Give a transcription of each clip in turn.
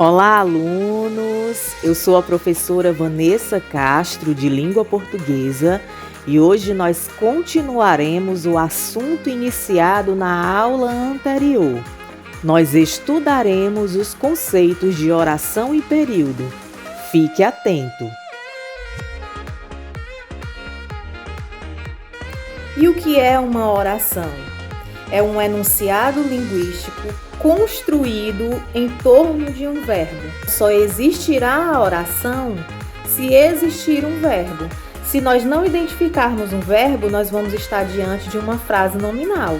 Olá, alunos! Eu sou a professora Vanessa Castro, de Língua Portuguesa, e hoje nós continuaremos o assunto iniciado na aula anterior. Nós estudaremos os conceitos de oração e período. Fique atento! E o que é uma oração? É um enunciado linguístico construído em torno de um verbo. Só existirá a oração se existir um verbo. Se nós não identificarmos um verbo, nós vamos estar diante de uma frase nominal.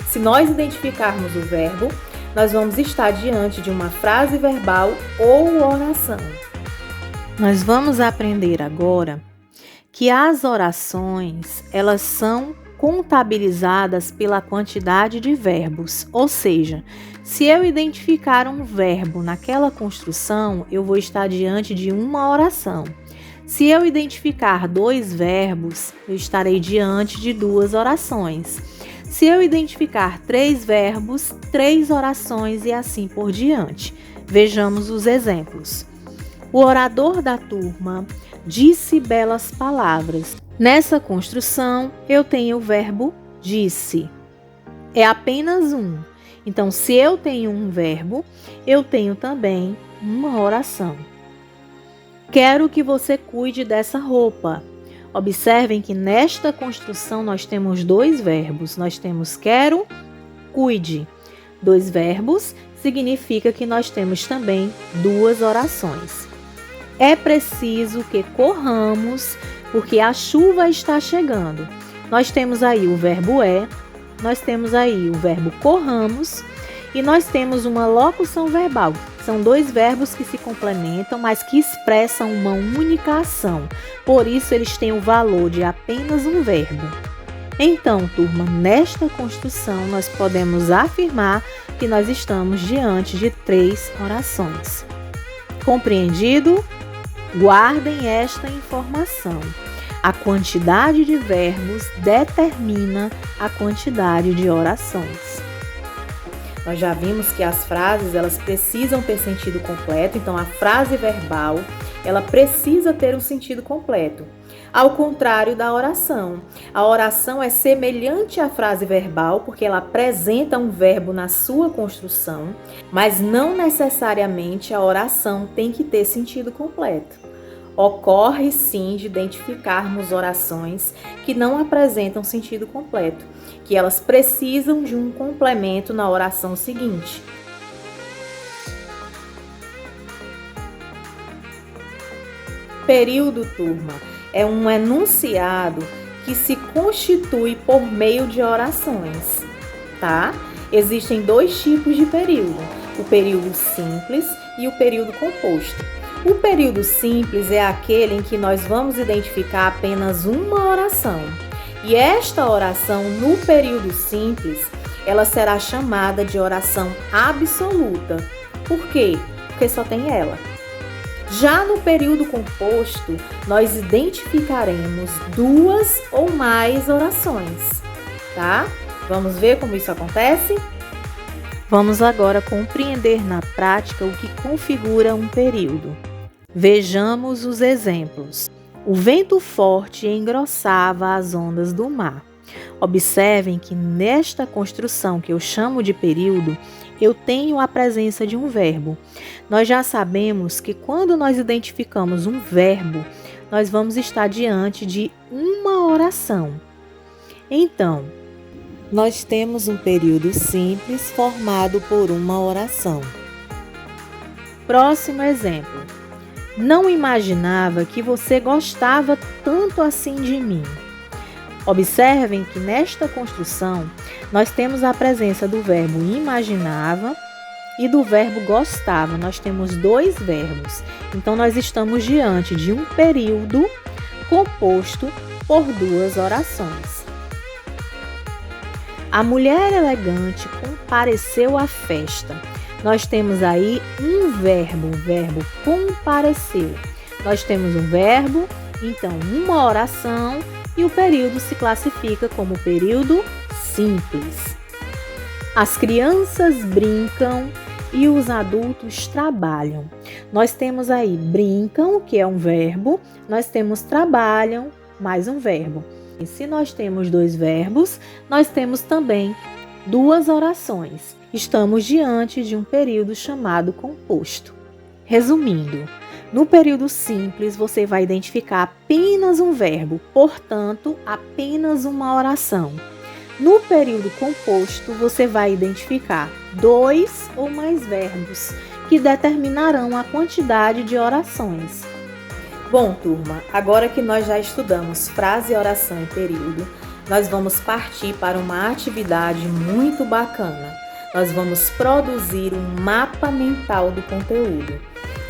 Se nós identificarmos o verbo, nós vamos estar diante de uma frase verbal ou oração. Nós vamos aprender agora que as orações, elas são contabilizadas pela quantidade de verbos, ou seja, se eu identificar um verbo naquela construção, eu vou estar diante de uma oração. Se eu identificar 2 verbos, eu estarei diante de 2 orações. Se eu identificar 3 verbos, 3 orações e assim por diante. Vejamos os exemplos. O orador da turma disse belas palavras. Nessa construção, eu tenho o verbo disse. É apenas um. Então, se eu tenho um verbo, eu tenho também uma oração. Quero que você cuide dessa roupa. Observem que nesta construção nós temos 2 verbos. Nós temos quero, cuide. 2 verbos significa que nós temos também 2 orações. É preciso que corramos, porque a chuva está chegando. Nós temos aí o verbo é, nós temos aí o verbo corramos e nós temos uma locução verbal. São 2 verbos que se complementam, mas que expressam uma única ação. Por isso, eles têm o valor de apenas um verbo. Então, turma, nesta construção, nós podemos afirmar que nós estamos diante de 3 orações. Compreendido? Guardem esta informação. A quantidade de verbos determina a quantidade de orações. Nós já vimos que as frases, elas precisam ter sentido completo, então a frase verbal, ela precisa ter um sentido completo. Ao contrário da oração. A oração é semelhante à frase verbal, porque ela apresenta um verbo na sua construção, mas não necessariamente a oração tem que ter sentido completo. Ocorre sim de identificarmos orações que não apresentam sentido completo, que elas precisam de um complemento na oração seguinte. Período, turma, é um enunciado que se constitui por meio de orações, tá? Existem 2 tipos de período, o período simples e o período composto. O período simples é aquele em que nós vamos identificar apenas uma oração. E esta oração, no período simples, ela será chamada de oração absoluta. Por quê? Porque só tem ela. Já no período composto, nós identificaremos 2 ou mais orações, tá? Vamos ver como isso acontece? Vamos agora compreender na prática o que configura um período. Vejamos os exemplos. O vento forte engrossava as ondas do mar. Observem que nesta construção que eu chamo de período, eu tenho a presença de um verbo. Nós já sabemos que quando nós identificamos um verbo, nós vamos estar diante de uma oração. Então, nós temos um período simples formado por uma oração. Próximo exemplo. Não imaginava que você gostava tanto assim de mim. Observem que nesta construção, nós temos a presença do verbo imaginava e do verbo gostava. Nós temos 2 verbos. Então, nós estamos diante de um período composto por 2 orações. A mulher elegante compareceu à festa. Nós temos aí um verbo, o verbo compareceu. Nós temos um verbo, então uma oração, e o período se classifica como período simples. As crianças brincam e os adultos trabalham. Nós temos aí brincam, que é um verbo, nós temos trabalham, mais um verbo. E se nós temos dois verbos, nós temos também duas orações. Estamos diante de um período chamado composto. Resumindo, no período simples você vai identificar apenas um verbo, portanto, apenas uma oração. No período composto, você vai identificar dois ou mais verbos, que determinarão a quantidade de orações. Bom, turma, agora que nós já estudamos frase, oração e período, nós vamos partir para uma atividade muito bacana. Nós vamos produzir um mapa mental do conteúdo.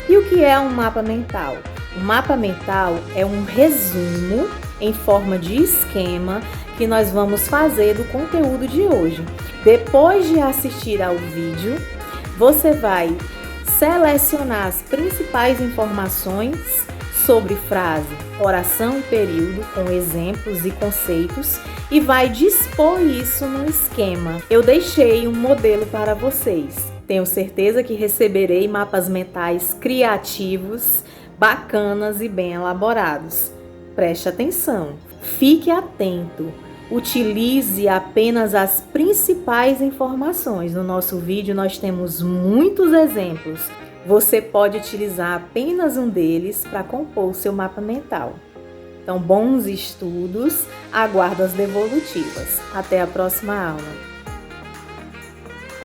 E o que é um mapa mental? Um mapa mental é um resumo em forma de esquema que nós vamos fazer do conteúdo de hoje. Depois de assistir ao vídeo, você vai selecionar as principais informações sobre frase, oração e período, com exemplos e conceitos, e vai dispor isso no esquema. Eu deixei um modelo para vocês. Tenho certeza que receberei mapas mentais criativos, bacanas e bem elaborados. Preste atenção, fique atento, utilize apenas as principais informações. No nosso vídeo nós temos muitos exemplos. Você pode utilizar apenas um deles para compor o seu mapa mental. Então, bons estudos, aguardo as devolutivas. Até a próxima aula.